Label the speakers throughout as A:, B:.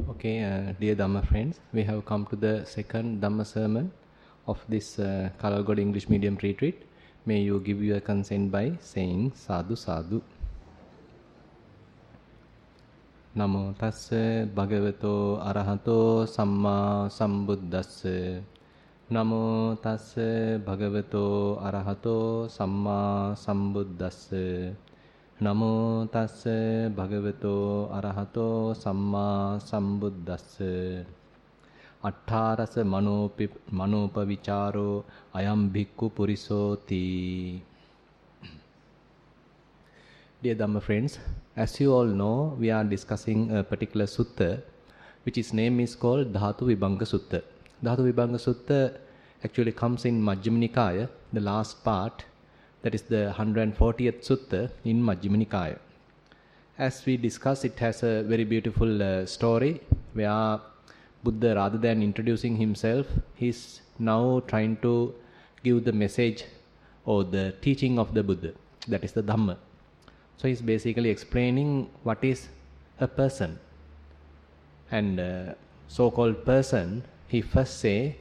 A: Okay, dear Dhamma friends, we have come to the second Dhamma sermon of this Kalalgoda English Medium retreat. May you give your consent by saying Sadhu Sadhu. Namo tassa bhagavato arahato samma sambuddhassa. Namo tassa bhagavato arahato samma sambuddhassa. Namo tassa bhagavato arahato samma sambuddhassa. Attarasa manopavicaro ayam bhikkhu purisoti. Dear Dhamma friends, as you all know, we are discussing a particular sutta, which its name is called Dhatu Vibhanga Sutta. Dhatu Vibhanga Sutta actually comes in Majjhima Nikaya, the last part, that is the 140th sutta in Majjhima Nikaya. As we discussed, it has a very beautiful story where Buddha, rather than introducing himself, he is now trying to give the message or the teaching of the Buddha, that is the Dhamma. So he is basically explaining what is a person. And so-called person, he first say,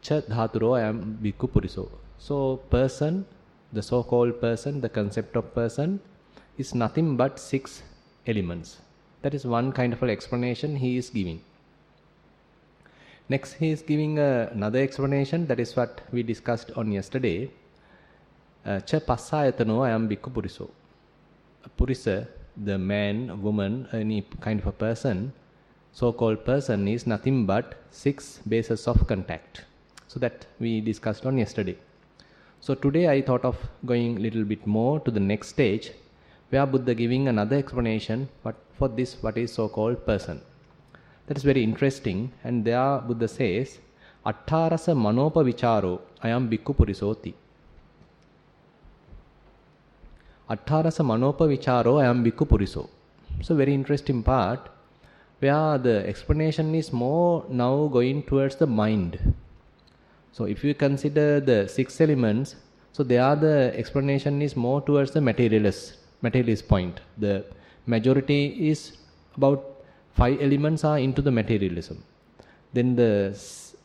A: Cha dhaturo ayam bhikkhu puriso. So person, the so-called person, the concept of person, is nothing but 6 elements. That is one kind of an explanation he is giving. Next, he is giving another explanation, that is what we discussed on yesterday. Cha passayatano ayam bhikkhu puriso. A purisa, the man, woman, any kind of a person, so-called person, is nothing but 6 bases of contact. So that we discussed on yesterday. So today I thought of going a little bit more to the next stage, where Buddha giving another explanation what is so-called person. That is very interesting, and there Buddha says, Attarasa manopa vicharo ayam bhikkhu purisoti. Attarasa manopa vicharo ayam bhikkhu puriso. So very interesting part, where the explanation is more now going towards the mind. So if you consider the 6 elements, so there the explanation is more towards the materialist point. The majority is about 5 elements are into the materialism. Then the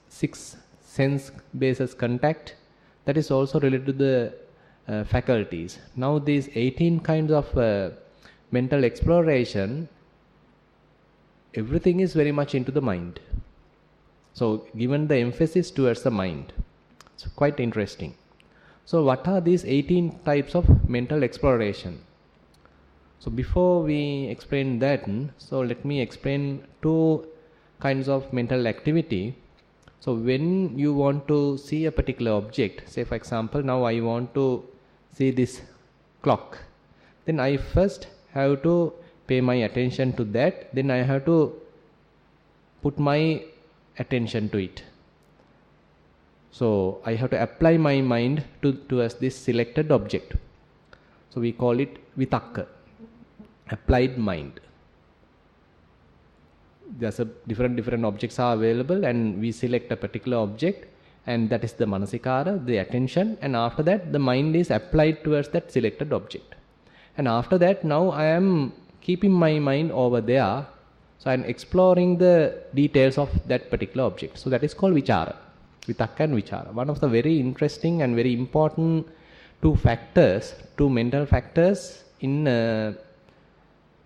A: 6 sense bases contact, that is also related to the faculties. Now these 18 kinds of mental exploration, everything is very much into the mind. So given the emphasis towards the mind. It's quite interesting. So what are these 18 types of mental exploration? So before we explain that, so let me explain 2 kinds of mental activity. So when you want to see a particular object, say for example, now I want to see this clock, then I first have to pay my attention to that, then I have to put my attention to it. So I have to apply my mind towards this selected object. So we call it vitakka, applied mind. There's a different objects are available, and we select a particular object, and that is the manasikara, the attention, and after that the mind is applied towards that selected object. And after that, now I am keeping my mind over there, so I am exploring the details of that particular object. So that is called vichara, vitakka and vichara. One of the very interesting and very important 2 mental factors in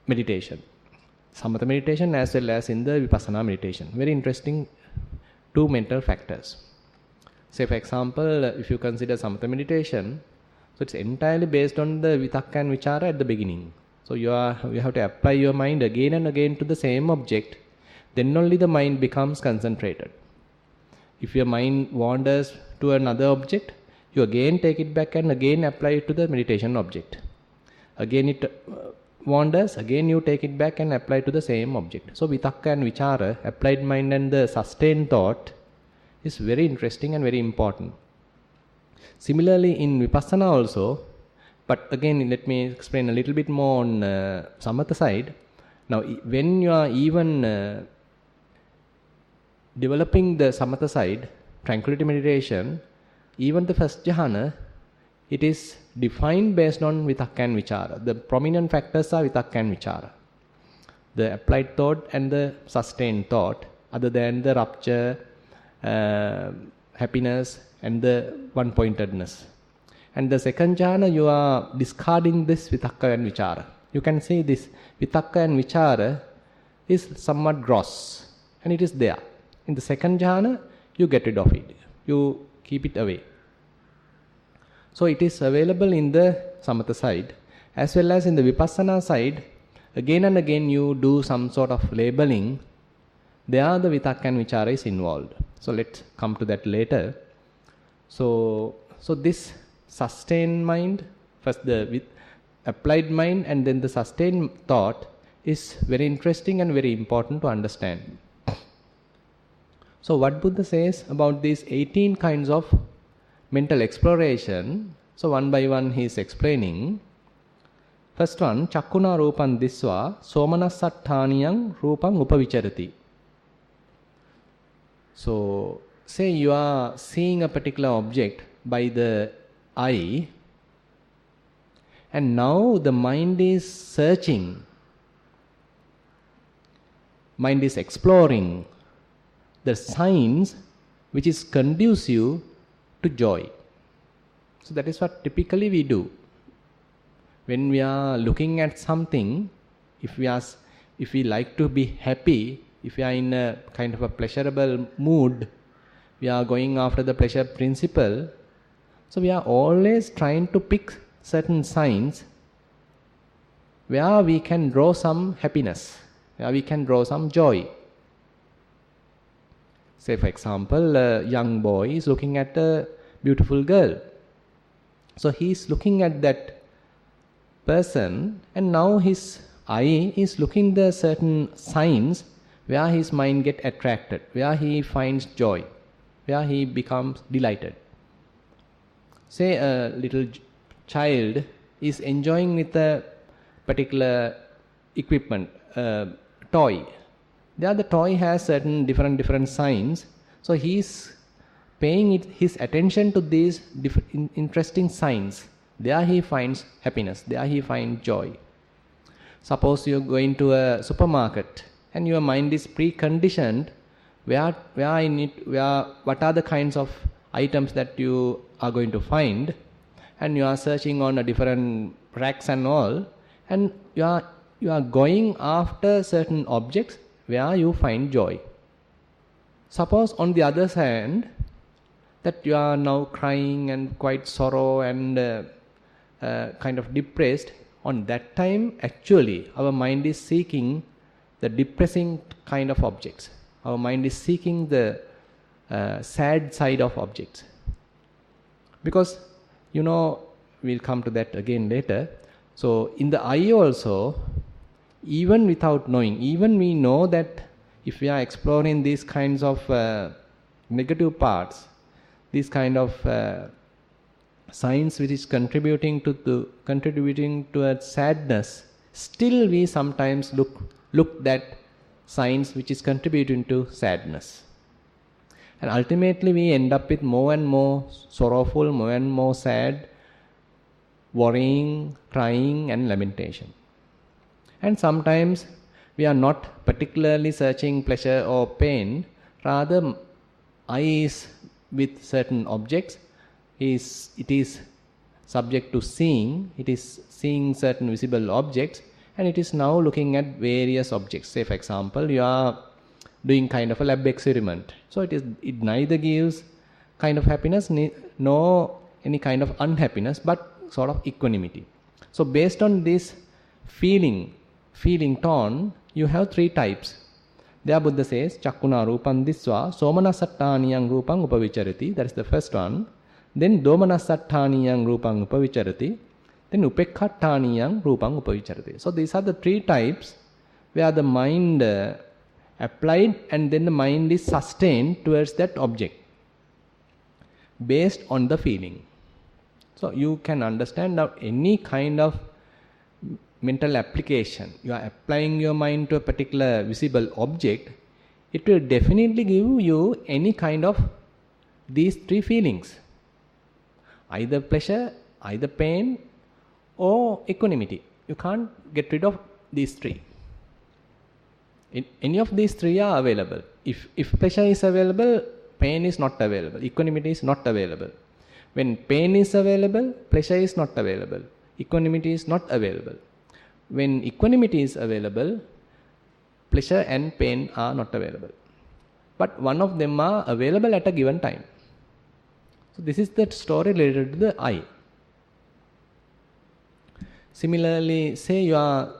A: meditation. Samatha meditation as well as in the vipassana meditation. Very interesting 2 mental factors. Say for example, if you consider samatha meditation, so it's entirely based on the vitakka and vichara at the beginning. So you have to apply your mind again and again to the same object, then only the mind becomes concentrated. If your mind wanders to another object, you again take it back and again apply it to the meditation object. Again it wanders, again you take it back and apply to the same object. So vitakka and vichara, applied mind and the sustained thought, is very interesting and very important. Similarly in vipassana also, but again let me explain a little bit more on samatha side. Now when you are even developing the samatha side, tranquility meditation, even the first jhana, it is defined based on vitakka and vichara. The prominent factors are vitakka and vichara. the applied thought and the sustained thought, other than the rapture, happiness, and the one-pointedness. And the second jhana, you are discarding this vitakka and vichara. You can say this vitakka and vichara is somewhat gross, and it is there. In the second jhana, you get rid of it. You keep it away. So it is available in the samatha side, as well as in the vipassana side. Again and again you do some sort of labeling. There the vitakka and vichara is involved. So let's come to that later. So this sustained mind, first the applied mind and then the sustained thought, is very interesting and very important to understand. So what Buddha says about these 18 kinds of mental exploration, so one by one he is explaining. First one, Chakkuna Rupan Disva Somanasattaniyang Rupang Upavicharati. So say you are seeing a particular object by the eye, and now the mind is searching, mind is exploring the signs which is conducive to joy. So that is what typically we do. When we are looking at something, if we like to be happy, if we are in a kind of a pleasurable mood, we are going after the pleasure principle. So we are always trying to pick certain signs where we can draw some happiness, where we can draw some joy. Say for example, a young boy is looking at a beautiful girl. So he is looking at that person, and now his eye is looking the certain signs where his mind gets attracted, where he finds joy, where he becomes delighted. Say a little child is enjoying with a particular equipment, toy. There the toy has certain different signs. So he is paying his attention to these interesting signs. There he finds happiness. There he finds joy. Suppose you are going to a supermarket and your mind is preconditioned what are the kinds of items that you are going to find, and you are searching on a different racks and all, and you are going after certain objects where you find joy. Suppose on the other hand that you are now crying and quite sorrow and kind of depressed, on that time actually our mind is seeking the depressing kind of objects. Our mind is seeking the sad side of objects. Because, we'll come to that again later. So in the eye also, even without knowing, even we know that if we are exploring these kinds of negative parts, these kind of signs which is contributing to a sadness, still we sometimes look that signs which is contributing to sadness. And ultimately we end up with more and more sorrowful, more and more sad, worrying, crying and lamentation. And sometimes we are not particularly searching pleasure or pain, rather eye is with certain objects, it is subject to seeing, it is seeing certain visible objects, and it is now looking at various objects. Say for example, you are doing kind of a lab experiment. So it neither gives kind of happiness nor any kind of unhappiness, but sort of equanimity. So based on this feeling tone, you have three types. There Buddha says, Chakkuna Rupan Disva Somanasattaniyang Rupang Upavicharati. That is the first one. Then Domanasattaniyang Rupang Upavicharati. Then Upekhattaniyang Rupang Upavicharati. So these are the three types where the mind applied and then the mind is sustained towards that object based on the feeling. So you can understand now any kind of mental application, you are applying your mind to a particular visible object, it will definitely give you any kind of these three feelings. Either pleasure, either pain or equanimity. You can't get rid of these three. Any of these three are available. If pleasure is available, pain is not available. Equanimity is not available. When pain is available, pleasure is not available. Equanimity is not available. When equanimity is available, pleasure and pain are not available. But one of them are available at a given time. So this is the story related to the eye. Similarly, say you are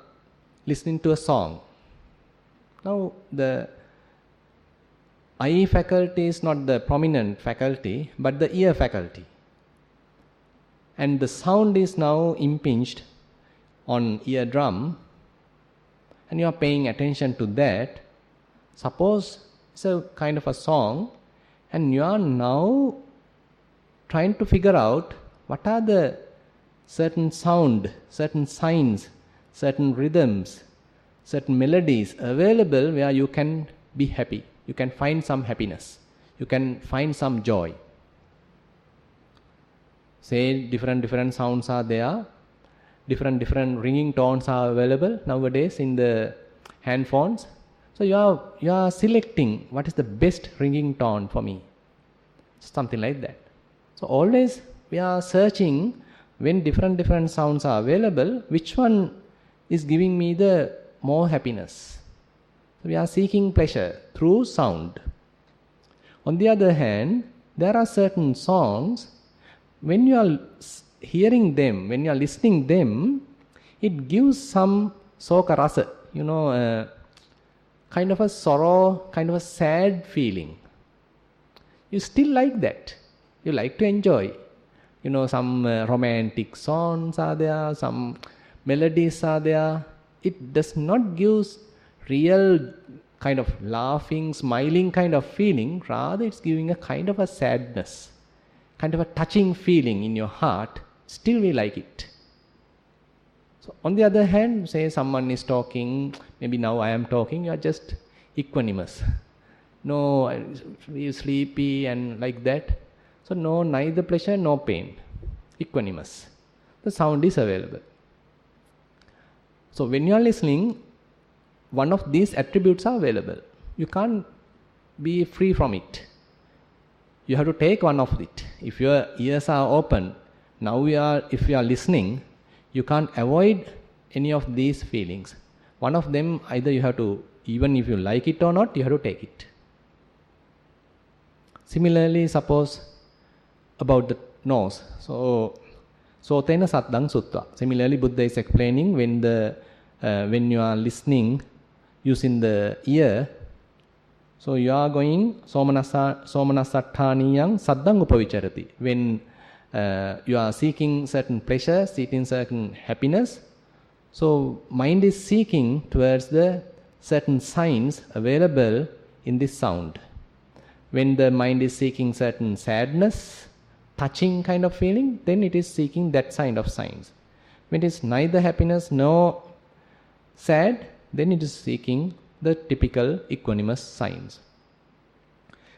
A: listening to a song. Now the eye faculty is not the prominent faculty, but the ear faculty. And the sound is now impinged on eardrum, and you are paying attention to that. Suppose it's a kind of a song, and you are now trying to figure out what are the certain sound, certain signs, certain rhythms, certain melodies available where you can be happy. You can find some happiness. You can find some joy. Say different sounds are there. Different ringing tones are available nowadays in the handphones. So you are selecting what is the best ringing tone for me. Something like that. So always we are searching when different sounds are available, which one is giving me the more happiness. So we are seeking pleasure through sound. On the other hand, there are certain songs, when you are hearing them, when you are listening them, it gives some soka rasa, kind of a sorrow, kind of a sad feeling. You still like that. You like to enjoy. Some romantic songs are there, some melodies are there. It does not give real kind of laughing, smiling kind of feeling. Rather, it's giving a kind of a sadness, kind of a touching feeling in your heart. Still we like it. So on the other hand, say someone is talking, maybe now I am talking, you are just equanimous. No, you're sleepy and like that. So no, neither pleasure, no pain. Equanimous. The sound is available. So when you are listening, one of these attributes are available. You can't be free from it. You have to take one of it. If your ears are open, if you are listening, you can't avoid any of these feelings. One of them, either you have to, even if you like it or not, you have to take it. Similarly, suppose about the nose. So, Sotena Saddang Sutta. Similarly, Buddha is explaining when you are listening using the ear, so you are going somanasattaniyang saddang upavicharati. When you are seeking certain pleasure, seeking certain happiness, so mind is seeking towards the certain signs available in this sound. When the mind is seeking certain sadness, touching kind of feeling, then it is seeking that kind of signs. When it is neither happiness nor sad, then it is seeking the typical equanimous signs.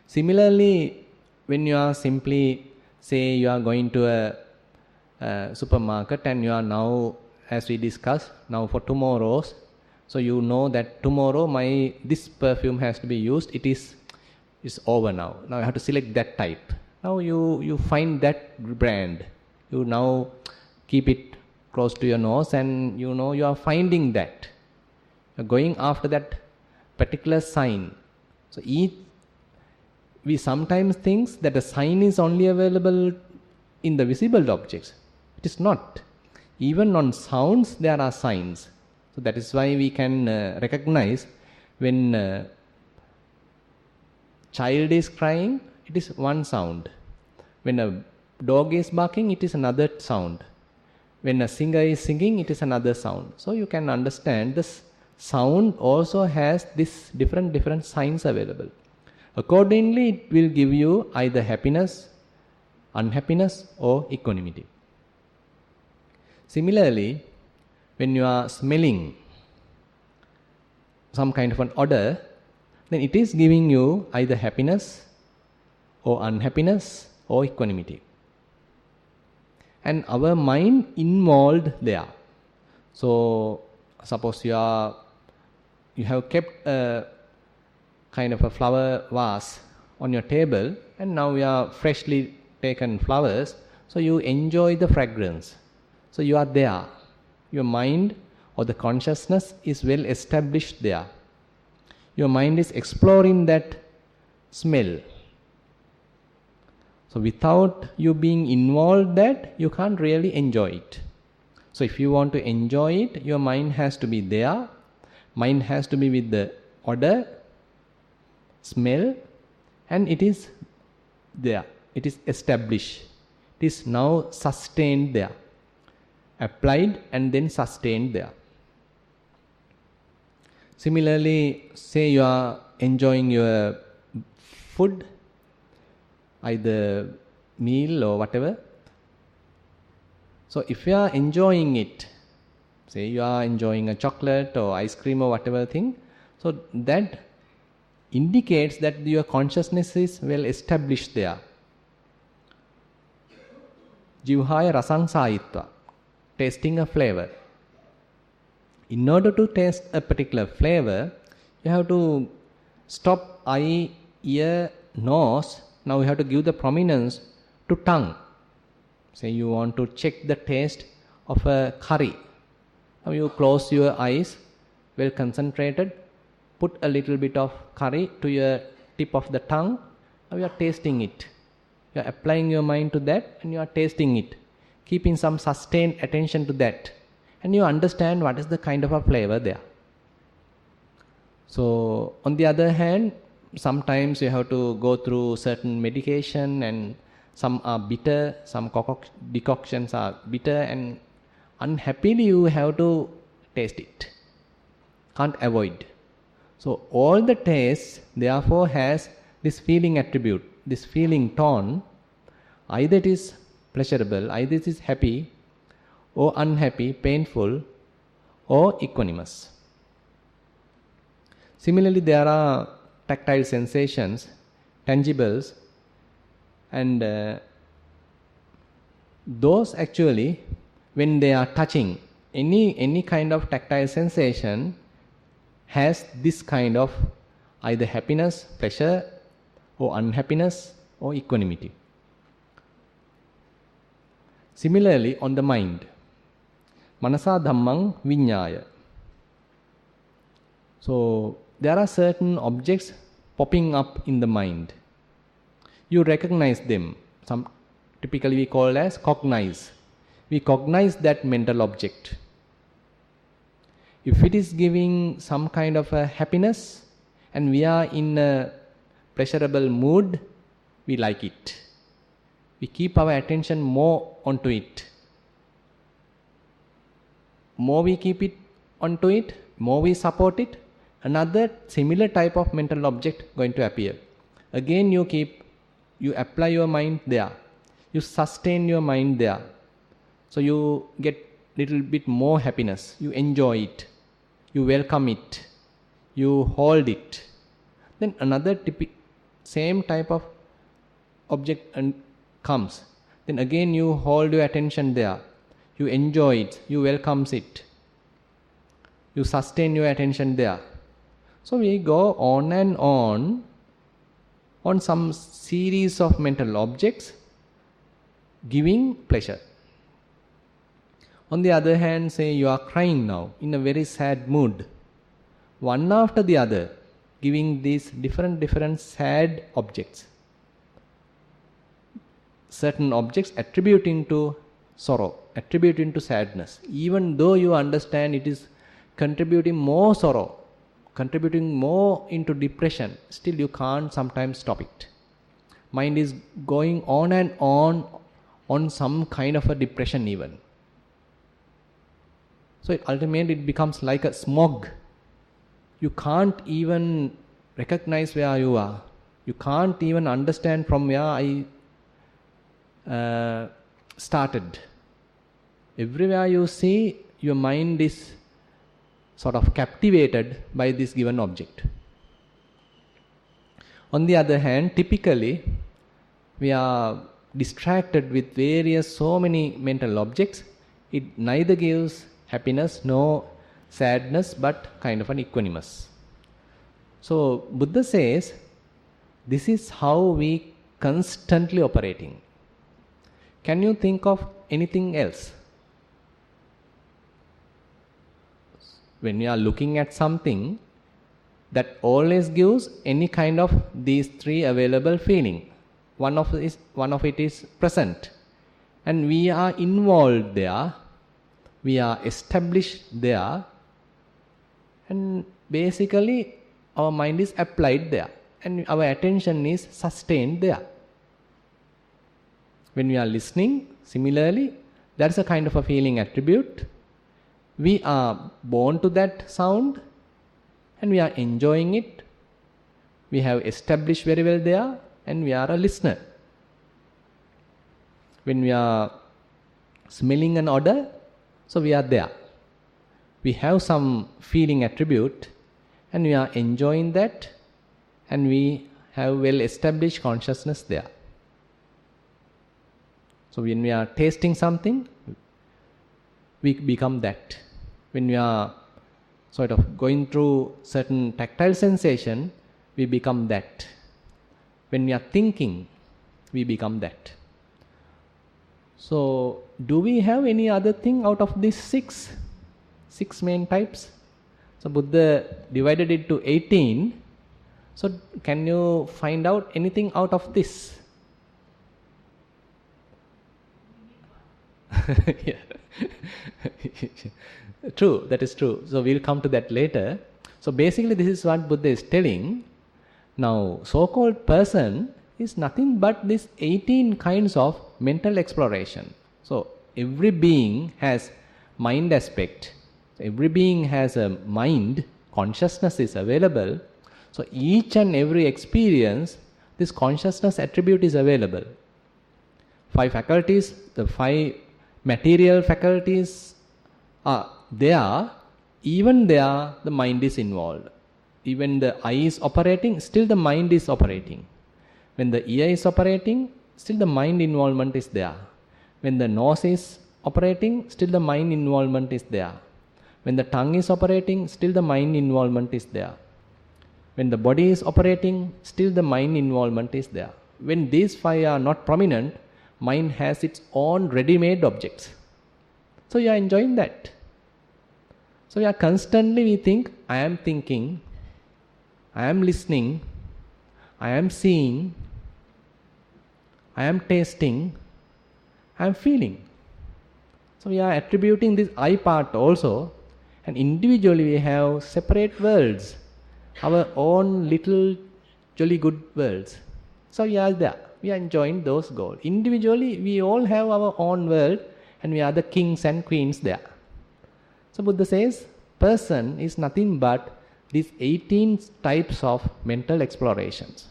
A: Similarly, when you are simply, say you are going to a supermarket and you are now, as we discussed, now for tomorrow's, so you know that tomorrow this perfume has to be used, it's over now. Now I have to select that type. Now you find that brand. You now keep it close to your nose and you are finding that. You're going after that particular sign. So we sometimes think that the sign is only available in the visible objects. It is not. Even on sounds there are signs. So that is why we can recognize when child is crying, it is one sound. When a dog is barking, it is another sound. When a singer is singing, it is another sound. So you can understand this sound also has this different signs available. Accordingly, it will give you either happiness, unhappiness, or equanimity. Similarly, when you are smelling some kind of an odor, then it is giving you either happiness or unhappiness or equanimity. And our mind involved there. So suppose you are you have kept a kind of a flower vase on your table, and now you are freshly taken flowers, so you enjoy the fragrance. So you are there. Your mind or the consciousness is well established there. Your mind is exploring that smell. So without you being involved that, you can't really enjoy it. So if you want to enjoy it, your mind has to be there. Mind has to be with the odor, smell, and it is there. It is established. It is now sustained there. Applied and then sustained there. Similarly, say you are enjoying your food, either meal or whatever. So if you are enjoying it, say you are enjoying a chocolate or ice cream or whatever thing, so that indicates that your consciousness is well established there. Jivhaya rasang sāyitva, tasting a flavor. In order to taste a particular flavor, you have to stop eye, ear, nose. Now you have to give the prominence to tongue. Say you want to check the taste of a curry. Now you close your eyes, well concentrated, put a little bit of curry to your tip of the tongue. Now you are tasting it. You are applying your mind to that and you are tasting it, keeping some sustained attention to that. And you understand what is the kind of a flavor there. So on the other hand, sometimes you have to go through certain medication, and some are bitter, some decoctions are bitter, and unhappily you have to taste it. Can't avoid. So all the tastes therefore has this feeling attribute, this feeling tone. Either it is pleasurable, either it is happy or unhappy, painful or equanimous. Similarly, there are tactile sensations, tangibles, and those actually, when they are touching, any kind of tactile sensation has this kind of either happiness, pleasure, or unhappiness, or equanimity. Similarly, on the mind, manasa dhammang viññāya. So there are certain objects popping up in the mind. You recognize them. Some typically we call as cognize. We cognize that mental object. If it is giving some kind of a happiness and we are in a pleasurable mood, we like it. We keep our attention more onto it. More we keep it onto it, more we support it, another similar type of mental object going to appear. Again you apply your mind there. You sustain your mind there. So you get little bit more happiness. You enjoy it. You welcome it. You hold it. Then another same type of object comes. Then again you hold your attention there. You enjoy it. You welcome it. You sustain your attention there. So we go on and on some series of mental objects giving pleasure. On the other hand, say you are crying now in a very sad mood. One after the other, giving these different sad objects. Certain objects attributing to sorrow, attributing to sadness. Even though you understand it is contributing more sorrow, contributing more into depression, still you can't sometimes stop it. Mind is going on and on some kind of a depression even. So ultimately it becomes like a smog. You can't even recognize where you are. You can't even understand from where I started. Everywhere you see, your mind is sort of captivated by this given object. On the other hand, typically we are distracted with so many mental objects. It neither gives happiness nor sadness, but kind of an equanimous. So Buddha says, this is how we constantly operating. Can you think of anything else? When you are looking at something, that always gives any kind of these three available feeling. One of it is present, and we are involved there, we are established there, and basically our mind is applied there, and our attention is sustained there. When we are listening, similarly, there is a kind of a feeling attribute. We are born to that sound and we are enjoying it. We have established very well there and we are a listener. When we are smelling an odor, so we are there. We have some feeling attribute and we are enjoying that, and we have well established consciousness there. So when we are tasting something, we become that. When we are sort of going through certain tactile sensation, we become that. When we are thinking, we become that. So do we have any other thing out of these six main types? So Buddha divided it to 18. So can you find out anything out of this? Yeah. True, that is true. So we'll come to that later. So basically this is what Buddha is telling. Now, so-called person is nothing but this 18 kinds of mental exploration. So every being has mind aspect. Every being has a mind, consciousness is available. So each and every experience, this consciousness attribute is available. 5 faculties, the 5 material faculties are there. Even there, the mind is involved. Even the eye is operating, still the mind is operating. When the ear is operating, still the mind involvement is there. When the nose is operating, still the mind involvement is there. When the tongue is operating, still the mind involvement is there. When the body is operating, still the mind involvement is there. When these 5 are not prominent, mind has its own ready-made objects. So you are enjoying that. So we are constantly, we think, I am thinking, I am listening, I am seeing, I am tasting, I am feeling. So we are attributing this I part also, and individually we have separate worlds, our own little jolly good worlds. So we are there. We are enjoying those goals. Individually, we all have our own world and we are the kings and queens there. So Buddha says, person is nothing but these 18 types of mental explorations.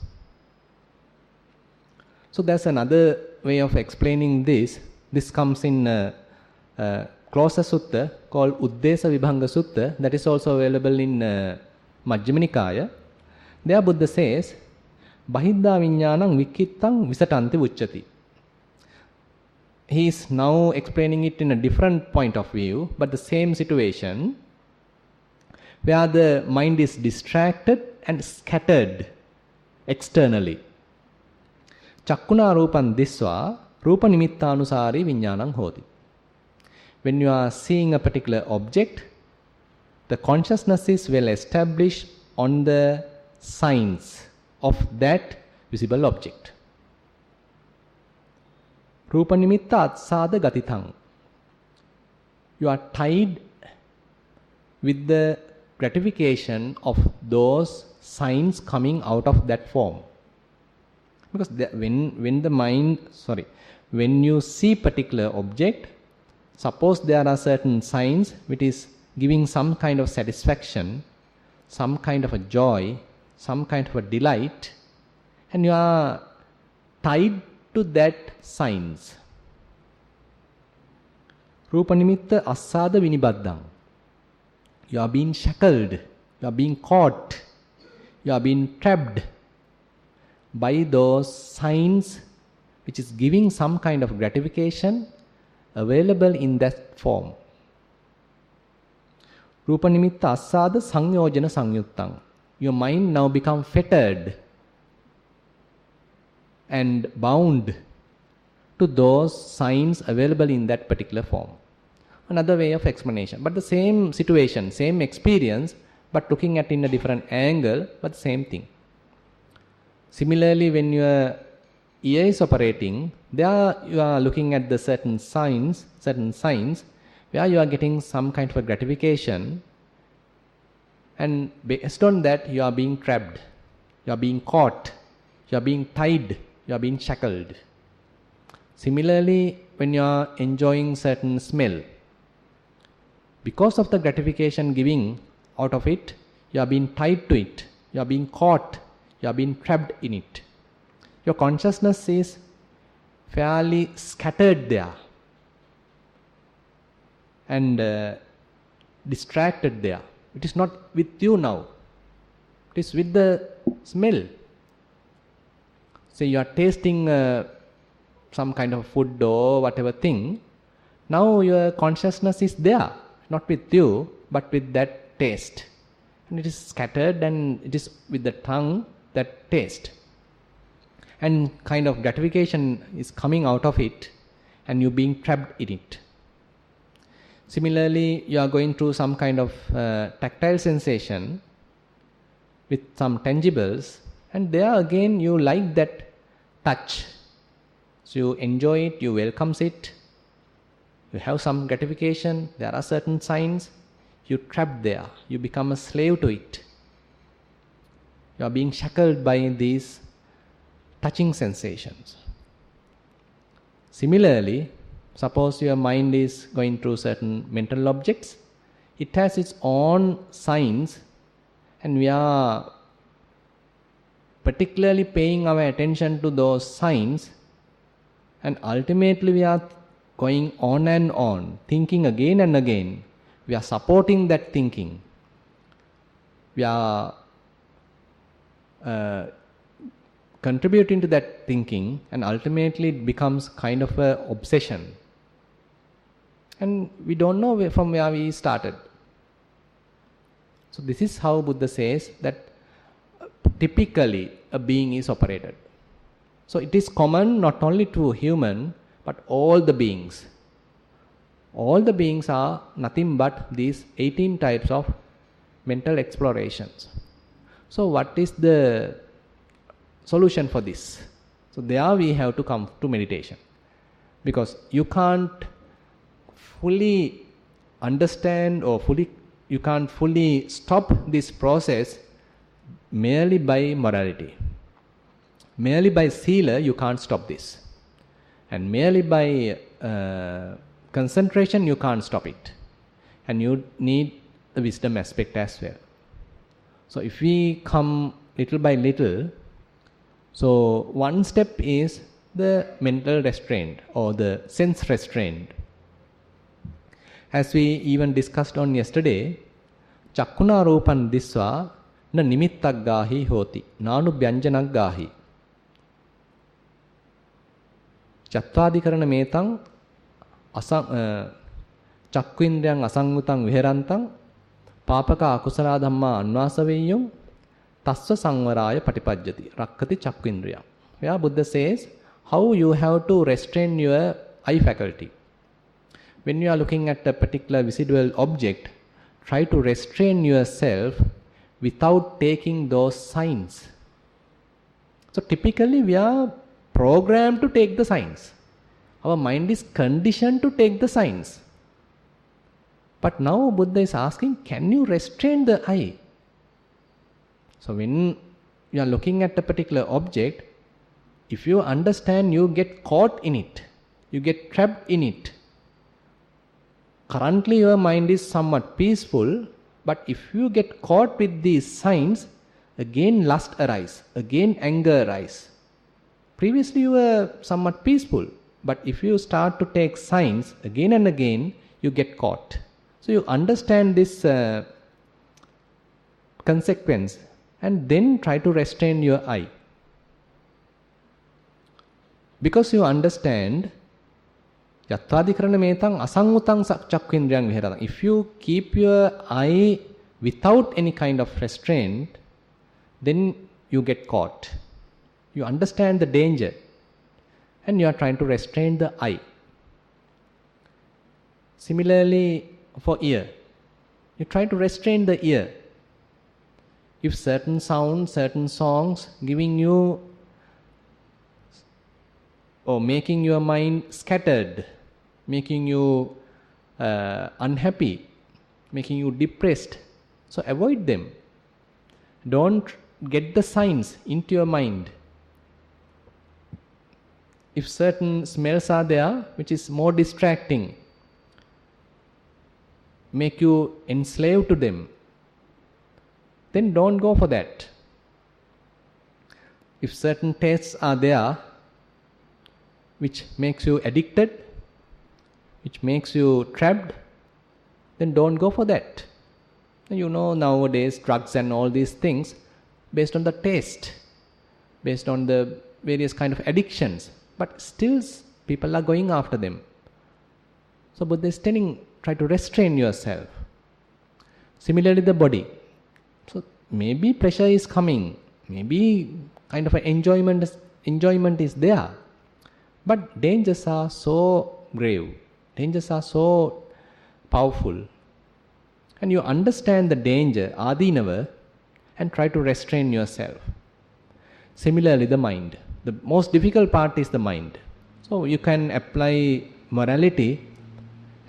A: So there's another way of explaining this. This comes in a closer sutta called Uddesa Vibhanga Sutta, that is also available in Majjhima Nikaya. There Buddha says, Bahidda viññānaṁ vikkittaṁ visatanti uccati. He is now explaining it in a different point of view, but the same situation, where the mind is distracted and scattered externally. Cakkuna rūpaṁ disvā rūpa nimittānusārī viññānaṁ hoti. When you are seeing a particular object, the consciousness is well established on the signs of that visible object. Rupa nimitta atsāda gatithaṁ. You are tied with the gratification of those signs coming out of that form. Because when you see particular object, suppose there are certain signs which is giving some kind of satisfaction, some kind of a joy, some kind of a delight, and you are tied to that signs. Rupa nimitta assāda vinibaddhaṁ. You are being shackled, you are being caught, you are being trapped by those signs which is giving some kind of gratification available in that form. Rupa nimitta assada sangyojana sangyuttang. Your mind now become fettered and bound to those signs available in that particular form. Another way of explanation. But the same situation, same experience, but looking at in a different angle, but same thing. Similarly, when your ear is operating, there you are looking at the certain signs where you are getting some kind of a gratification, and based on that you are being trapped, you are being caught, you are being tied, you are being shackled. Similarly, when you are enjoying certain smell, because of the gratification giving out of it, you are being tied to it, you are being caught, you are being trapped in it. Your consciousness is fairly scattered there and distracted there. It is not with you now. It is with the smell. Say you are tasting some kind of food or whatever thing. Now your consciousness is there, not with you, but with that taste. And it is scattered and it is with the tongue, that taste. And kind of gratification is coming out of it and you being trapped in it. Similarly, you are going through some kind of tactile sensation with some tangibles, and there again you like that touch. So you enjoy it, you welcome it, you have some gratification, there are certain signs, you trapped there, you become a slave to it. You are being shackled by these touching sensations. Similarly, suppose your mind is going through certain mental objects, it has its own signs, and we are particularly paying our attention to those signs, and ultimately we are going on and on, thinking again and again. We are supporting that thinking. We are contributing to that thinking, and ultimately it becomes kind of an obsession. And we don't know from where we started. So this is how Buddha says that typically a being is operated. So it is common not only to human, but all the beings. All the beings are nothing but these 18 types of mental explorations. So what is the solution for this? So there we have to come to meditation, because you can't fully understand or you can't fully stop this process merely by morality. Merely by sila you can't stop this, and merely by concentration you can't stop it, and you need the wisdom aspect as well. So if we come little by little, so one step is the mental restraint or the sense restraint. As we even discussed on yesterday, Chakkuna Rupan Diswa na nimittak gahi hoti, nanu byanjanak gahi. Chattadikarana metang චක්කුඉන්ද්‍රයන් අසංගතං විහෙරන්තං පාපක අකුසල ධම්මා අන්වාසවෙය්‍යං තස්ස සංවරාය පටිපජ්ජති රක්ඛති චක්කුඉන්ද්‍රයං. Where Buddha says how you have to restrain your eye faculty. When you are looking at a particular visible object, try to restrain yourself without taking those signs. So typically we are programmed to take the signs. Our mind is conditioned to take the signs. But now Buddha is asking, can you restrain the eye? So when you are looking at a particular object, if you understand, you get caught in it, you get trapped in it. Currently your mind is somewhat peaceful, but if you get caught with these signs, again lust arise, again anger arise. Previously you were somewhat peaceful, but if you start to take signs again and again, you get caught. So you understand this consequence and then try to restrain your eye. Because you understand, Yattadhikarana metang asangutang chakkindriyang viharatang. If you keep your eye without any kind of restraint, then you get caught. You understand the danger and you are trying to restrain the eye. Similarly, for ear, you try to restrain the ear. If certain sounds, certain songs giving you or making your mind scattered, making you unhappy, making you depressed, so avoid them. Don't get the signs into your mind. If certain smells are there, which is more distracting, make you enslaved to them, then don't go for that. If certain tastes are there, which makes you addicted, which makes you trapped, then don't go for that. You know, nowadays drugs and all these things based on the taste, based on the various kind of addictions, but still people are going after them. So Buddha is telling, try to restrain yourself. Similarly, the body. So maybe pleasure is coming, maybe kind of an enjoyment is there, but dangers are so grave, dangers are so powerful, and you understand the danger, adinava, and try to restrain yourself. Similarly, the mind. The most difficult part is the mind. So you can apply morality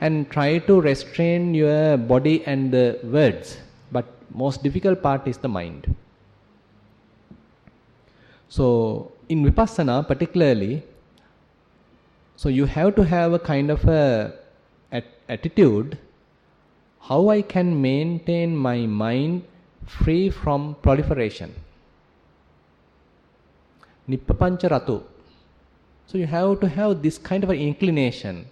A: and try to restrain your body and the words, but most difficult part is the mind. So in Vipassana particularly, so you have to have a kind of a attitude, how I can maintain my mind free from proliferation. Nippapancha ratu. So you have to have this kind of an inclination.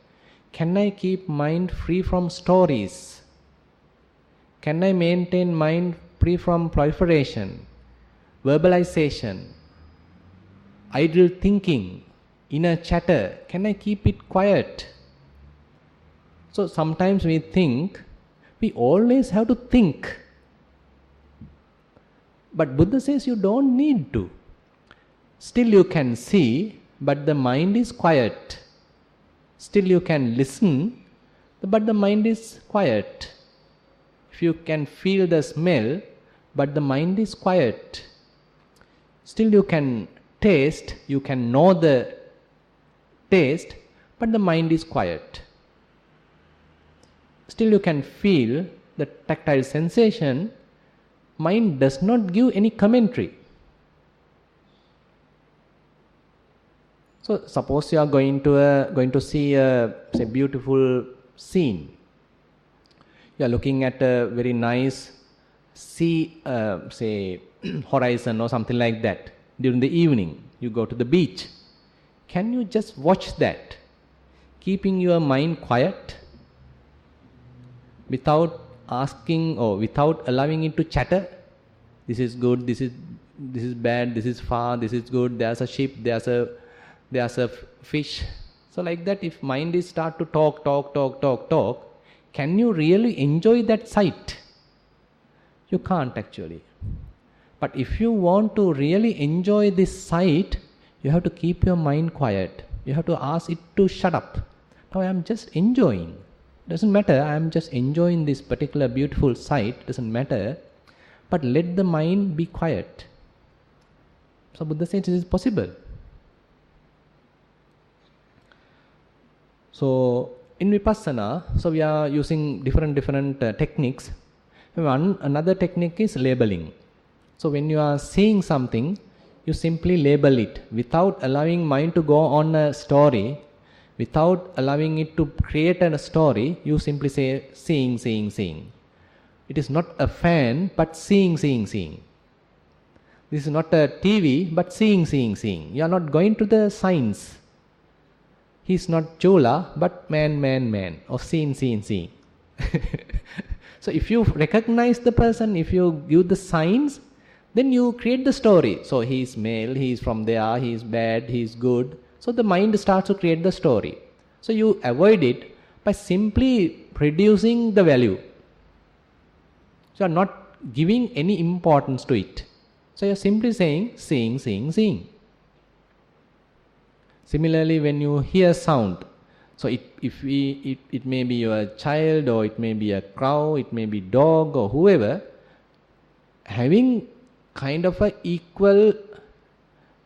A: Can I keep mind free from stories? Can I maintain mind free from proliferation, verbalization, idle thinking, inner chatter? Can I keep it quiet? So sometimes we think we always have to think. But Buddha says you don't need to. Still you can see, but the mind is quiet. Still you can listen, but the mind is quiet. If you can feel the smell, but the mind is quiet. Still you can taste, you can know the taste, but the mind is quiet. Still you can feel the tactile sensation, mind does not give any commentary. So suppose you are going to see a beautiful scene. You are looking at a very nice sea, horizon or something like that. During the evening, you go to the beach. Can you just watch that, keeping your mind quiet, without asking or without allowing it to chatter? This is good, this is bad, this is far, this is good, there's a ship, there's a fish. So like that, if mind is start to talk, can you really enjoy that sight? You can't actually. But if you want to really enjoy this sight, you have to keep your mind quiet. You have to ask it to shut up. Now I am just enjoying. Doesn't matter, I am just enjoying this particular beautiful sight, doesn't matter. But let the mind be quiet. So Buddha says it is possible. So in Vipassana, so we are using different techniques. Another technique is labeling. So when you are seeing something, you simply label it without allowing mind to go on a story, without allowing it to create a story. You simply say seeing. It is not a fan, but seeing. This is not a TV, but seeing. You are not going to the signs. He is not Chola, but man, or seeing. So if you recognize the person, if you give the signs, then you create the story. So he is male, he is from there, he is bad, he is good. So the mind starts to create the story. So you avoid it by simply reducing the value. So you are not giving any importance to it. So you are simply saying, seeing, seeing, seeing. Similarly, when you hear sound, so it may be your child, or it may be a crow, it may be dog, or whoever, having kind of a equal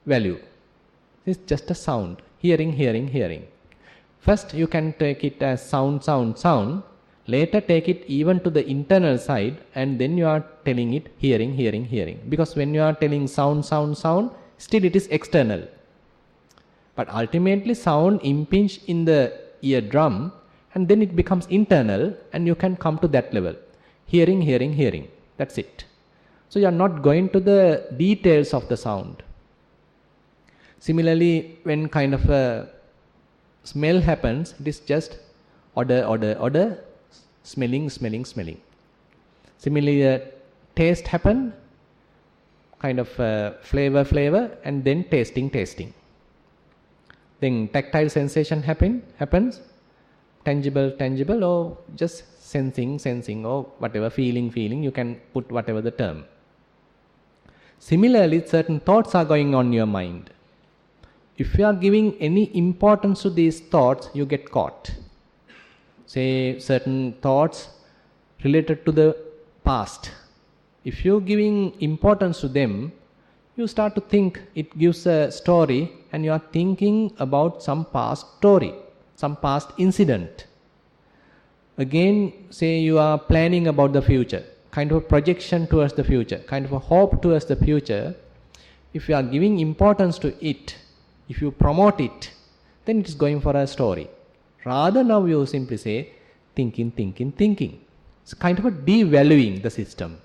A: value. It's just a sound. Hearing, hearing, hearing. First you can take it as sound, sound, sound. Later take it even to the internal side, and then you are telling it hearing, hearing, hearing. Because when you are telling sound, sound, sound, still it is external. But ultimately sound impinge in the eardrum, and then it becomes internal, and you can come to that level. Hearing, hearing, hearing. That's it. So you are not going to the details of the sound. Similarly, when kind of a smell happens, it is just odor, odor, odor, smelling, smelling, smelling. Similarly, a taste happen, kind of flavor, flavor, and then tasting, tasting. Then tactile sensation happens, tangible, tangible, or just sensing, sensing, or whatever, feeling, feeling. You can put whatever the term. Similarly, certain thoughts are going on in your mind. If you are giving any importance to these thoughts, you get caught. Say certain thoughts related to the past. If you are giving importance to them, you start to think, it gives a story, and you are thinking about some past story, some past incident. Again, say you are planning about the future, kind of a projection towards the future, kind of a hope towards the future. If you are giving importance to it, if you promote it, then it is going for a story. Rather now you simply say, thinking, thinking, thinking. It's kind of a devaluing the system.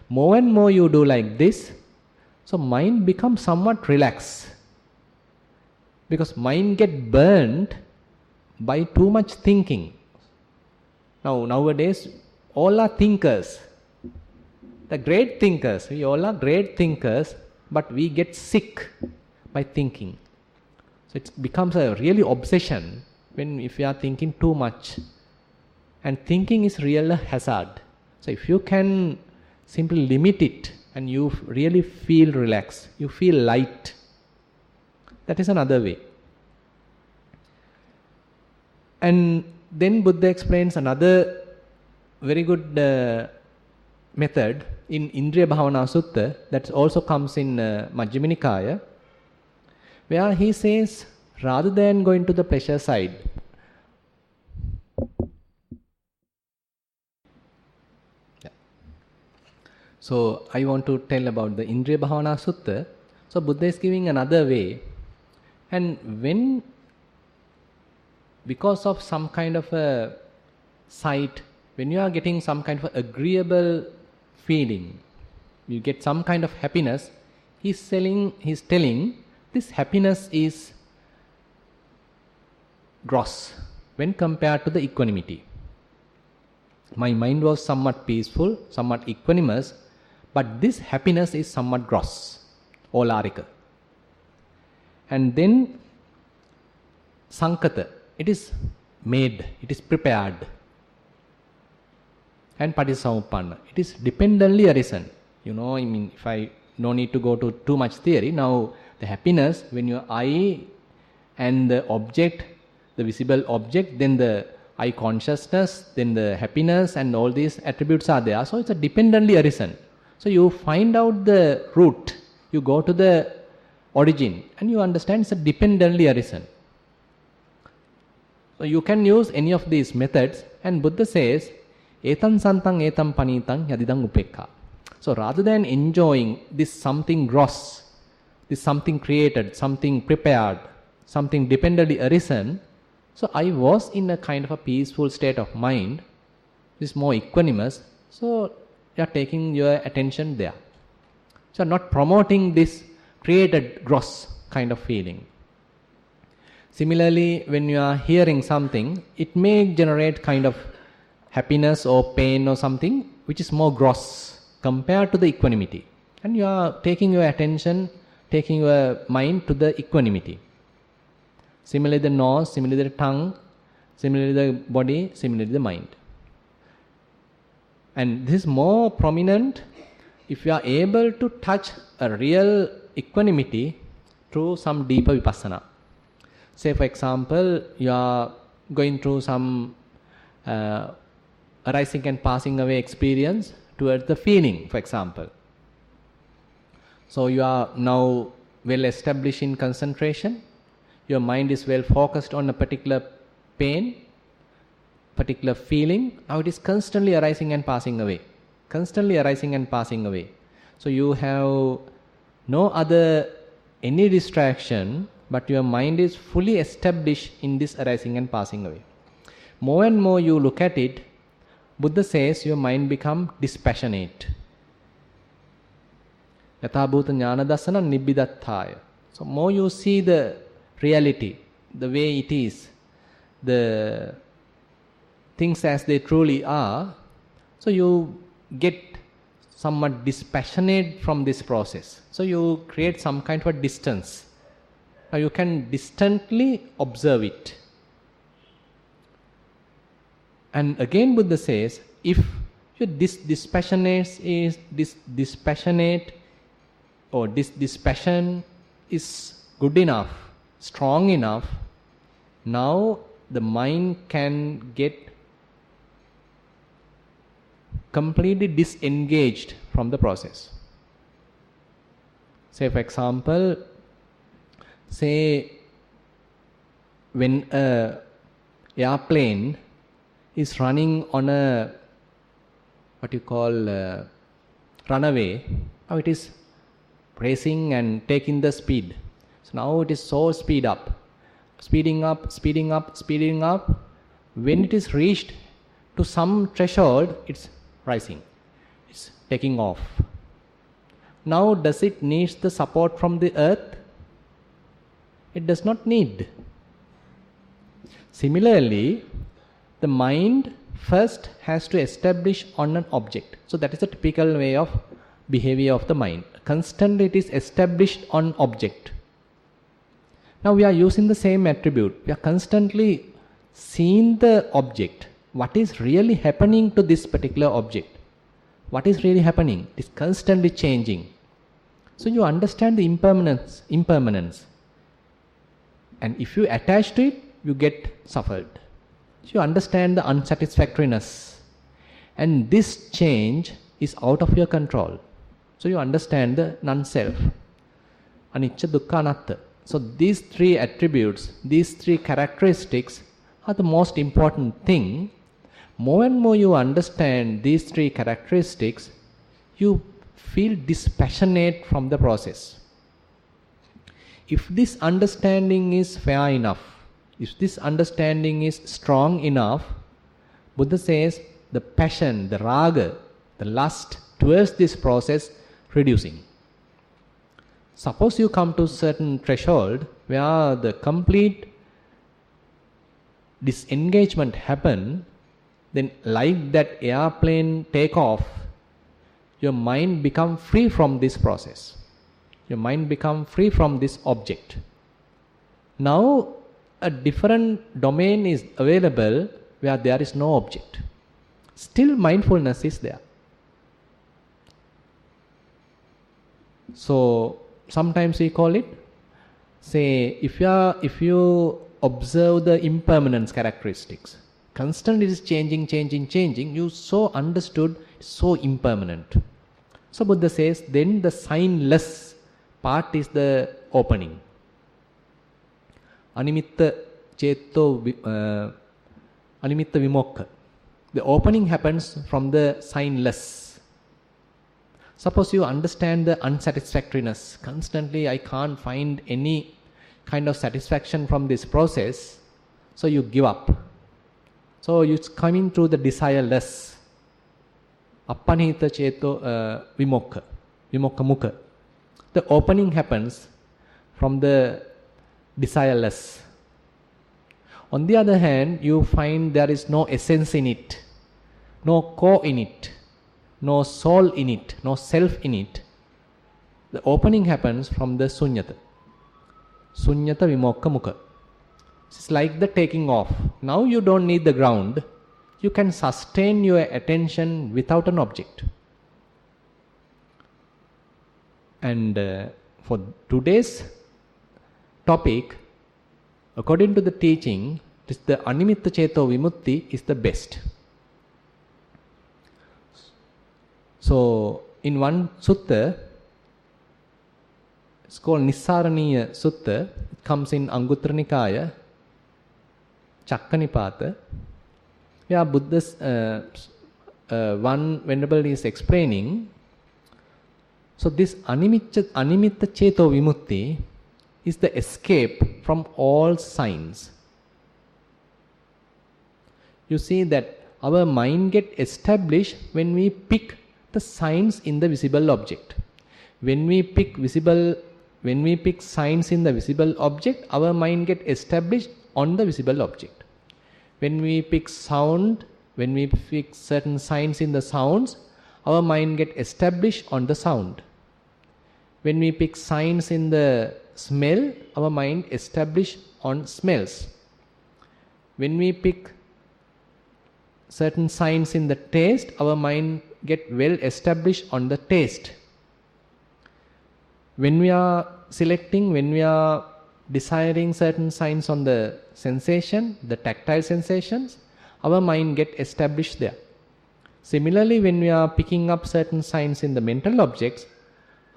A: More and more you do like this, so mind becomes somewhat relaxed. Because mind get burned by too much thinking. Now nowadays all are thinkers. The great thinkers, we all are great thinkers, but we get sick by thinking. So it becomes a really obsession if you are thinking too much. And thinking is really a hazard. So if you can simply limit it, and you really feel relaxed, you feel light, that is another way. And then Buddha explains another very good method in Indriya Bhavana Sutta that also comes in Majjhima Nikaya, where he says, rather than going to the pleasure side, so I want to tell about the Indriya Bhavana Sutta. So Buddha is giving another way, and when because of some kind of a sight, when you are getting some kind of agreeable feeling, you get some kind of happiness, he's telling this happiness is gross when compared to the equanimity. My mind was somewhat peaceful, somewhat equanimous, but this happiness is somewhat gross, olarika. And then sankata, it is made, it is prepared. And patisamuppanna, it is dependently arisen. If I no need to go to too much theory, now the happiness, when your eye and the object, the visible object, then the eye consciousness, then the happiness, and all these attributes are there. So it's a dependently arisen. So you find out the root, you go to the origin, and you understand it's a dependently arisen. So you can use any of these methods, and Buddha says, etam santang etam panitang yadidang upekha. So rather than enjoying this something gross, this something created, something prepared, something dependently arisen, so I was in a kind of a peaceful state of mind, this more equanimous, so you are taking your attention there. So not promoting this created gross kind of feeling. Similarly, when you are hearing something, it may generate kind of happiness or pain or something which is more gross compared to the equanimity. And you are taking your attention, taking your mind to the equanimity. Similarly the nose, similarly the tongue, similarly the body, similarly the mind. And this is more prominent if you are able to touch a real equanimity through some deeper vipassana. Say for example, you are going through some arising and passing away experience towards the feeling, for example. So you are now well established in concentration. Your mind is well focused on a particular pain, particular feeling. Now it is constantly arising and passing away. Constantly arising and passing away. So you have no other any distraction, but your mind is fully established in this arising and passing away. More and more you look at it, Buddha says your mind become dispassionate. Yatha bhuta jnana dassana nibbidattaya. So more you see the reality, the way it is, the things as they truly are, so you get somewhat dispassionate from this process. So you create some kind of a distance. Now you can distantly observe it. And again Buddha says, if your dispassionate or this dispassion is good enough, strong enough, now the mind can get completely disengaged from the process. Say for example, say when a airplane is running on a runaway, now it is racing and taking the speed. So now it is so speeding up. When it is reached to some threshold, it's rising, it's taking off. Now does it need the support from the earth? It does not need. Similarly, the mind first has to establish on an object. So that is a typical way of behavior of the mind. Constantly it is established on object. Now we are using the same attribute. We are constantly seeing the object. What is really happening to this particular object? What is really happening? It is constantly changing. So you understand the impermanence. And if you attach to it, you get suffered. So you understand the unsatisfactoriness. And this change is out of your control. So you understand the non-self. Anicca, dukkha, anatta. So these three attributes, these three characteristics are the most important thing. More and more you understand these three characteristics, you feel dispassionate from the process. If this understanding is fair enough, if this understanding is strong enough, Buddha says the passion, the raga, the lust towards this process reducing. Suppose you come to a certain threshold where the complete disengagement happen, then like that airplane take off, your mind become free from this process. Your mind become free from this object. Now a different domain is available where there is no object. Still mindfulness is there. So sometimes we call it, say if you observe the impermanence characteristics, constantly it is changing, you so understood, so impermanent. So Buddha says, then the signless part is the opening. Animitta vimokka. The opening happens from the signless. Suppose you understand the unsatisfactoriness. Constantly I can't find any kind of satisfaction from this process. So you give up. So it's coming through the desireless. Appanita cheto vimokka. Vimokka mukha. The opening happens from the desireless. On the other hand, you find there is no essence in it, no core in it, no soul in it, no self in it. The opening happens from the sunyata. Sunyata vimokka mukha. It's like the taking off. Now you don't need the ground. You can sustain your attention without an object. And for today's topic, according to the teaching, the Animitta Cheto Vimutti is the best. So, in one sutta, it's called Nissarana Sutta. It comes in Anguttara Nikaya, Chakkanipata. Where Buddha's one venerable is explaining. So this Animitta Cheto Vimutti is the escape from all signs. You see that our mind gets established when we pick the signs in the visible object. When we pick signs in the visible object, our mind gets established on the visible object. When we pick sound, when we pick certain signs in the sounds, our mind gets established on the sound. When we pick signs in the smell, our mind established on smells. When we pick certain signs in the taste, our mind get well established on the taste. When we are desiring certain signs on the sensation, the tactile sensations, our mind get established there. Similarly, when we are picking up certain signs in the mental objects,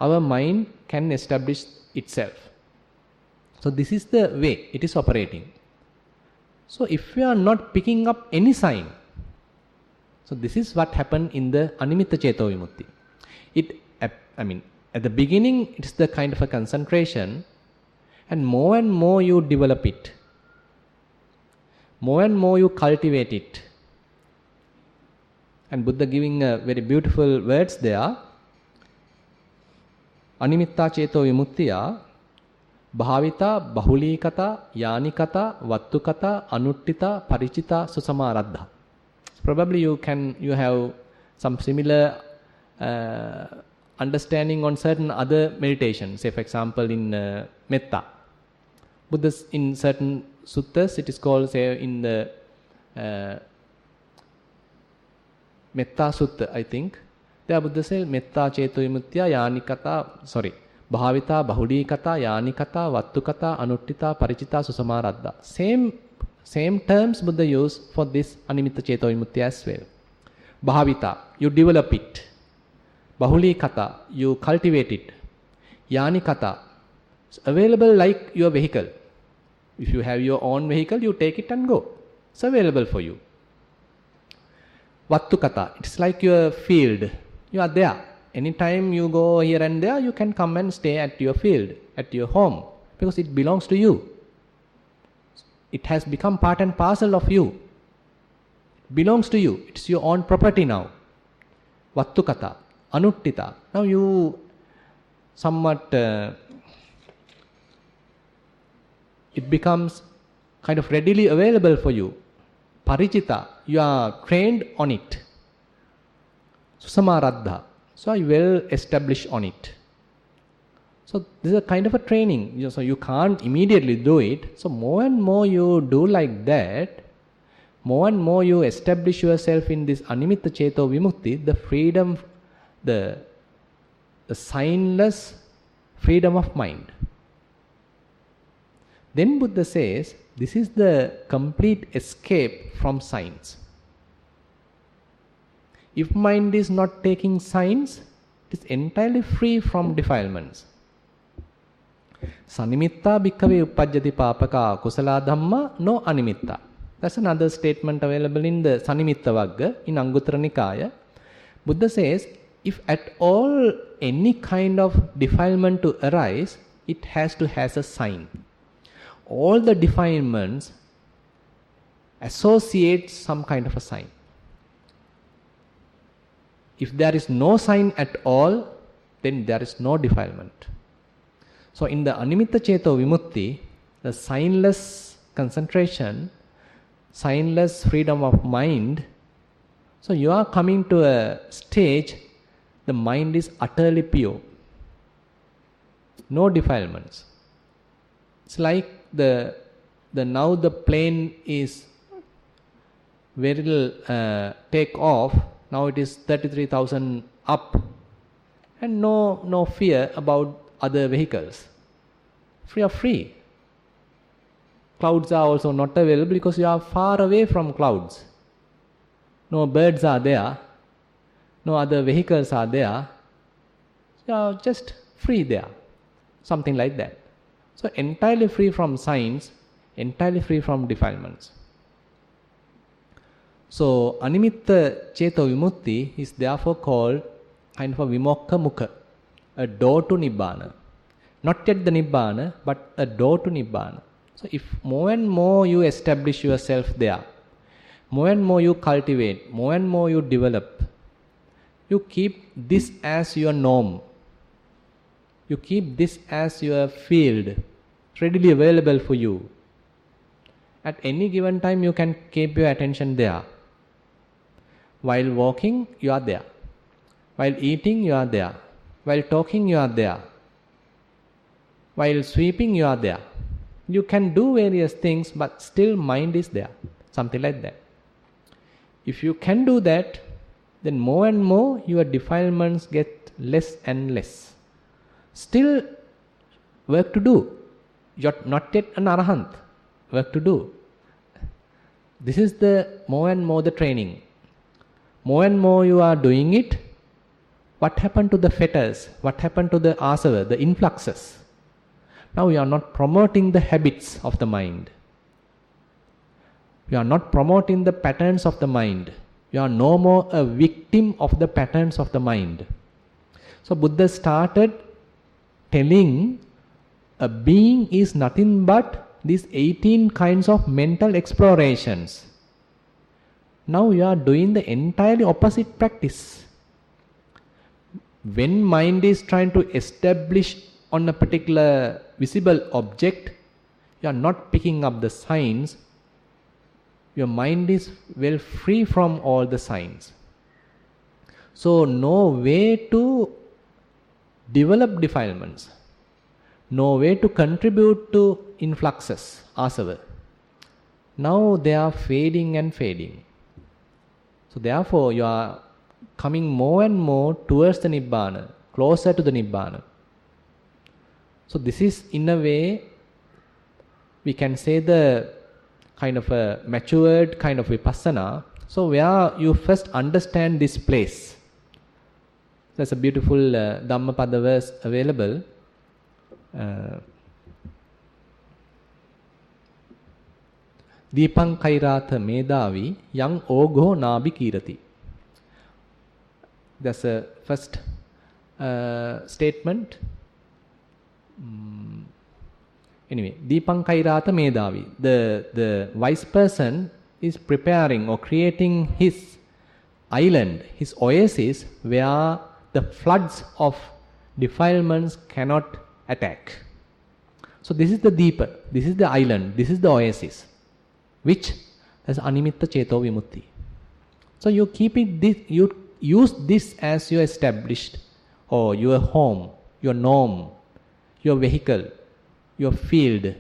A: our mind can establish itself. So this is the way it is operating. So if we are not picking up any sign, so this is what happened in the Animitta Cheto Vimutti. At the beginning, it's the kind of a concentration, and more you develop it. More and more you cultivate it. And Buddha giving very beautiful words there. Animitta Cheto Vimuttiya Bhavita Bahulikata Yanikata Vattukata Anuttita Parichita Susamaradha. Probably you have some similar understanding on certain other meditations. Say for example in Metta. Buddha's in certain suttas it is called, say in the Metta Sutta, I think. There Buddha says Metta Cheto Vimuttiya Yanikata, Bhavita Bahulikata Yanikata Vattukata Anuttita Parichita Susamaradha. Same terms Buddha used for this Animitta Cheto Vimutti as well. Bhavita, you develop it. Bahulikata, you cultivate it. Yanikata, it's available like your vehicle. If you have your own vehicle, you take it and go. It's available for you. Vattukata, it's like your field. You are there. Anytime you go here and there, you can come and stay at your field, at your home, because it belongs to you. It has become part and parcel of you. It belongs to you. It's your own property now. Vattukata, Anuttita. Now you somewhat, it becomes kind of readily available for you. Parichita, you are trained on it. Susamaradha, so you well established on it. So this is a kind of a training. So you can't immediately do it. So more and more you do like that, more and more you establish yourself in this Animitta Cheto Vimukti, the freedom, the signless freedom of mind. Then Buddha says, this is the complete escape from signs. If mind is not taking signs, it is entirely free from defilements. Sanimitta bhikkhave uppajjati papaka kusala dhamma no animitta. That's another statement available in the Sanimitta Vagga in Anguttara Nikaya. Buddha says, if at all any kind of defilement to arise, it has to have a sign. All the defilements associate some kind of a sign. If there is no sign at all, then there is no defilement. So in the Animitta Cheto Vimutti, the signless concentration, signless freedom of mind, so you are coming to a stage, the mind is utterly pure. No defilements. It's like the now the plane is very little take off. Now it is 33,000 up, and no fear about other vehicles. You are free. Clouds are also not available because you are far away from clouds. No birds are there. No other vehicles are there. You are just free there. Something like that. So entirely free from signs, entirely free from defilements. So Animitta Cheto Vimutti is therefore called kind of a Vimokka Mukha, a door to Nibbana. Not yet the Nibbana, but a door to Nibbana. So if more and more you establish yourself there, more and more you cultivate, more and more you develop, you keep this as your norm. You keep this as your field, readily available for you. At any given time you can keep your attention there. While walking, you are there. While eating, you are there. While talking, you are there. While sweeping, you are there. You can do various things, but still mind is there. Something like that. If you can do that, then more and more your defilements get less and less. Still work to do. You're not yet an arahant. Work to do. This is the more and more the training. More and more you are doing it. What happened to the fetters? What happened to the asava, the influxes? Now you are not promoting the habits of the mind. You are not promoting the patterns of the mind. You are no more a victim of the patterns of the mind. So Buddha started telling a being is nothing but these 18 kinds of mental explorations. Now you are doing the entirely opposite practice. When mind is trying to establish on a particular visible object, you are not picking up the signs. Your mind is well free from all the signs. So no way to develop defilements. No way to contribute to influxes, asava. Now they are fading and fading. So therefore you are coming more and more towards the Nibbana, closer to the Nibbana. So this is in a way, we can say the kind of a matured kind of vipassana. So where you first understand this place. There's a beautiful Dhammapada verse available. Deepang Kairata Medavi Yang Ogo Nabi Kirati. That's a first statement. Anyway, Deepang Kairata Medavi. The wise person is preparing or creating his island, his oasis, where the floods of defilements cannot attack. So this is the Deepa, this is the island, this is the oasis, which is Animitta Cheto Vimutti. So you keep it this, you use this as your established or your home, your norm, your vehicle, your field,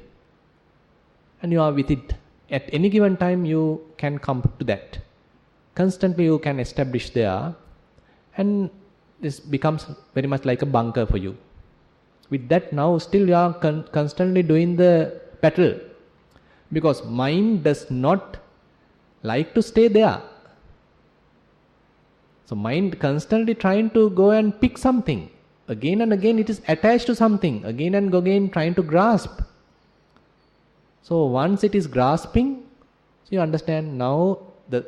A: and you are with it. At any given time you can come to that. Constantly you can establish there, and this becomes very much like a bunker for you. With that now still you are constantly doing the battle, because mind does not like to stay there. So mind constantly trying to go and pick something. Again and again it is attached to something. Again and again trying to grasp. So once it is grasping, so you understand now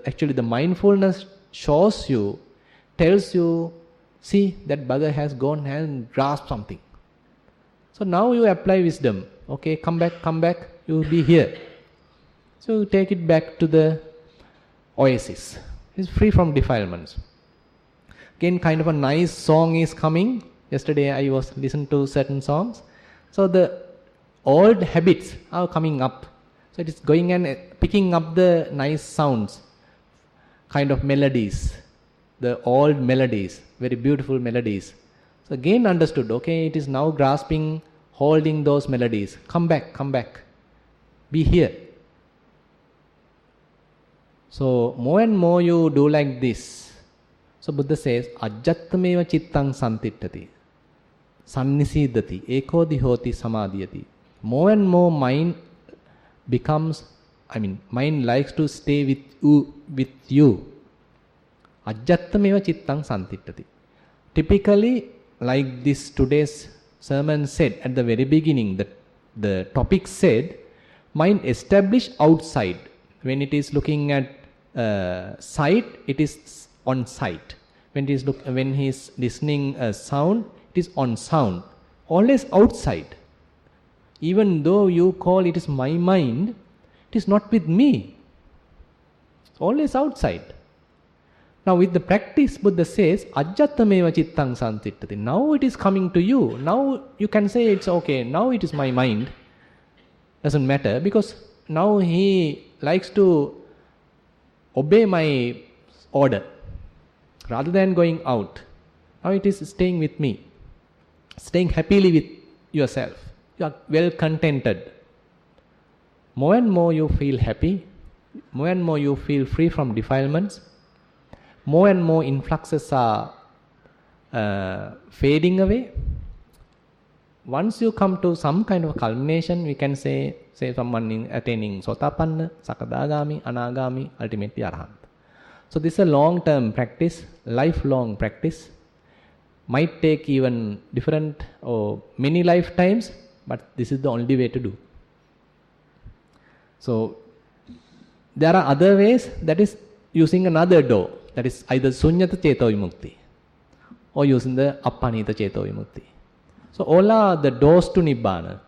A: actually the mindfulness shows you, tells you, see that bugger has gone and grasped something. So now you apply wisdom. Okay, come back, you will be here. So you take it back to the oasis. It's free from defilements. Again, kind of a nice song is coming. Yesterday I was listening to certain songs. So the old habits are coming up. So it is going and picking up the nice sounds, kind of melodies, the old melodies, very beautiful melodies. So again understood, okay, it is now grasping, holding those melodies. Come back. Be here. So more and more you do like this. So Buddha says, ajjattameva chittang santittati. Sannisidati. Ekodi hoti samadhiyati. More and more mind becomes, mind likes to stay with you. Ajjattameva chittang santittati. Typically, like this today's sermon said at the very beginning, the topic said, mind established outside. When it is looking at sight, it is on sight. When he is listening a sound, it is on sound. Always outside. Even though you call it is my mind, it is not with me. It's always outside. Now with the practice, Buddha says, ajjattameva chittang santittati. Now it is coming to you. Now you can say it's okay. Now it is my mind. Doesn't matter, because now he likes to obey my order rather than going out. Now it is staying with me, staying happily with yourself. You are well contented. More and more you feel happy. More and more you feel free from defilements. More and more influxes are fading away. Once you come to some kind of culmination, we can say someone attaining Sotapanna, Sakadagami, Anagami, ultimately Arahant. So this is a long-term practice, lifelong practice. Might take even different or many lifetimes, but this is the only way to do. So there are other ways, that is using another door, that is either Sunyata Cheto Vimukti or using the Appanita Cheto Vimukti. So all are the doors to Nibbana.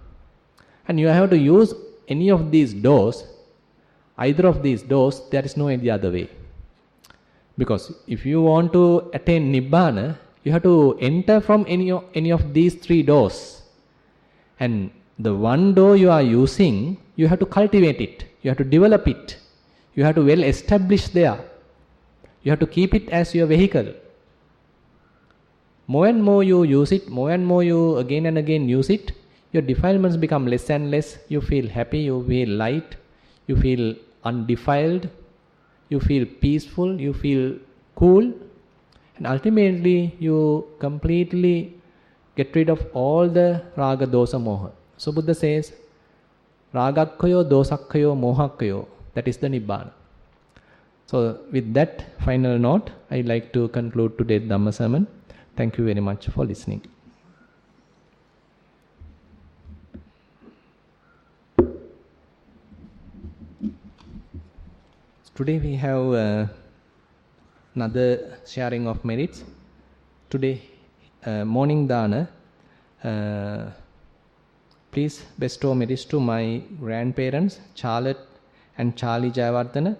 A: And you have to use any of these doors, either of these doors, there is no any other way. Because if you want to attain Nibbana, you have to enter from any of these three doors. And the one door you are using, you have to cultivate it. You have to develop it. You have to well establish there. You have to keep it as your vehicle. More and more you use it, more and more you again and again use it, your defilements become less and less. You feel happy, you feel light, you feel undefiled, you feel peaceful, you feel cool, and ultimately you completely get rid of all the raga, dosa, moha. So Buddha says, ragakkayo, dosakkayo, mohakkayo, that is the Nibbana. So with that final note, I like to conclude today's Dhamma sermon. Thank you very much for listening. Today we have another sharing of merits. Today, morning dana. Please bestow merits to my grandparents, Charlotte and Charlie Jayawardena,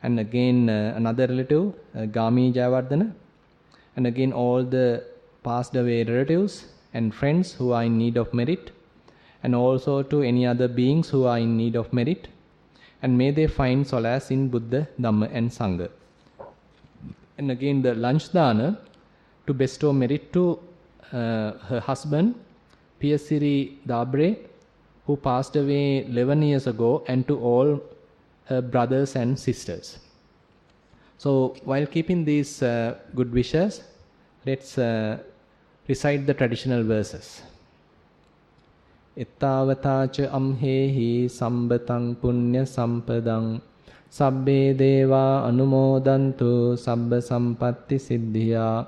A: and again another relative, Gami Jayawardena, and again all the passed away relatives and friends who are in need of merit, and also to any other beings who are in need of merit, and may they find solace in Buddha, Dhamma and Sangha. And again the lunch dana, to bestow merit to her husband, Piyasiri Dabre, who passed away 11 years ago, and to all her brothers and sisters. So while keeping these good wishes, let's recite the traditional verses. Ittavatacha amhehi sambatang punya sampadang sabbe deva anumodantu sabba sampatti siddhya.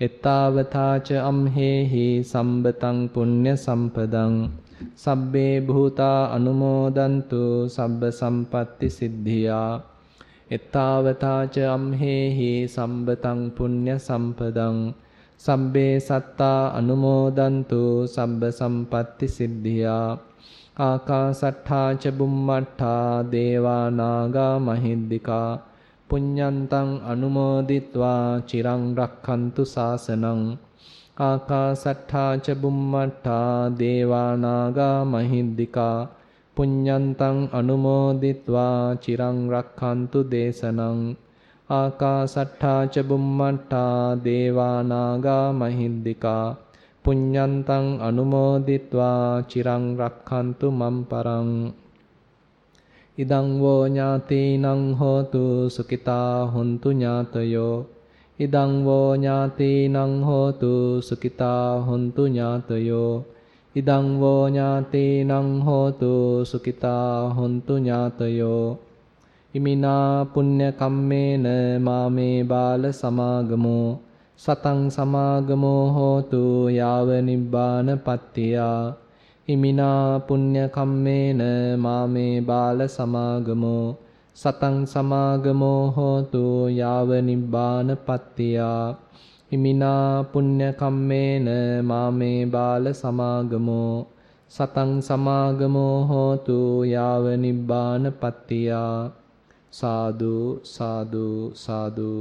A: Ittavatacha amhehi sambatang punya sampadang sabbe bhuta anumodantu sabba sampatti siddhya. Ittavatacha amhehi sambatang punya sampadang sabbe satta anumodantu sabba sampatti siddhya. Akasattha ca bummattha deva naga mahiddika punyantang anumoditva cirang rakkantu sasanang. Akasattha ca bummattha deva naga mahiddika punyantang anumoditva cirang rakkantu desanang. Akasattha ca bummattha deva naga mahiddika punyantang anumoditva cirang rakkantu mamparang. ඉදං වෝ ඥාතීනං හෝතු සුඛිතා හොන්තු ඥාතයෝ ඉදං වෝ ඥාතීනං හෝතු සුඛිතා හොන්තු ඥාතයෝ ඉදං වෝ ඥාතීනං හෝතු සුඛිතා හොන්තු ඥාතයෝ ඉමිනා පුඤ්ඤ කම්මේන මාමේ බාල සමාගමෝ සතං සමාගමෝ හෝතු යාව නිබ්බාන පත්තියා ඉමිනා පුඤ්ඤ කම්මේන මාමේ බාල සමාගමෝ සතං සමාගමෝ හෝතු යාව නිබ්බාන පත්තියා ඉමිනා පුඤ්ඤ කම්මේන මාමේ බාල සමාගමෝ සතං සමාගමෝ හෝතු යාව නිබ්බාන පත්තියා සාදු සාදු සාදු